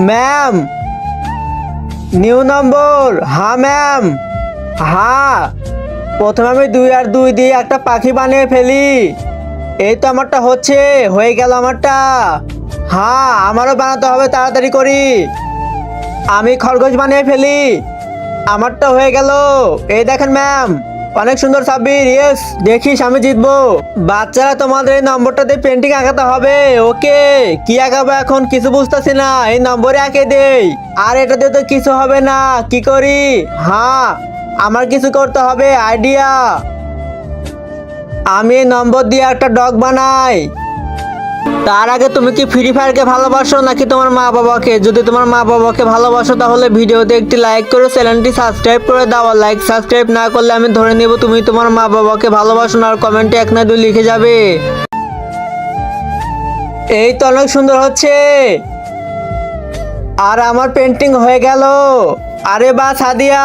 Ma'am, new নম্বর। হ্যাঁ ma'am, হ্যাঁ। প্রথমে আমি 2 আর 2 দিয়ে একটা পাখি বানিয়ে ফেলি। এই তো আমারটা হয়ে গেল আমারটা। হ্যাঁ, আমারও বানাতে হবে, তাড়াতাড়ি করি। আমি খরগোশ বানিয়ে ফেলি। আমারটা হয়ে গেল। এই দেখেন ম্যাম, অনেক সুন্দর সাব্বির। ইয়েস, দেখিস আমি জিতবো। বাচ্চারা, তোমাদের এই নম্বরটা দিয়ে পেন্টিং আঁকাতে হবে। ওকে, কি আঁকাবো এখন কিছু বুঝতেছি না। এই নম্বরে আঁকে দেই। আর এটা দিয়ে তো কিছু হবে না, কি করি? হ্যাঁ, আমার কিছু করতে হবে, আইডিয়া। আমি এই নম্বর দিয়ে একটা ডগ বানাই। তার আগে তুমি কি ফ্রি ফায়ারকে ভালোবাসো নাকি তোমার মা বাবাকে? যদি তোমার মা বাবাকে ভালোবাসো তাহলে ভিডিওতে একটি লাইক করে চ্যানেলটি সাবস্ক্রাইব করে দাও। লাইক সাবস্ক্রাইব না করলে আমি ধরে নেব তুমি তোমার মা বাবাকে ভালোবাসো না। আর কমেন্টে 1 না 2 লিখে যাবে। এই তো অনেক সুন্দর হচ্ছে। আর আমার পেন্টিং হয়ে গেল। আরে বাহ সাদিয়া।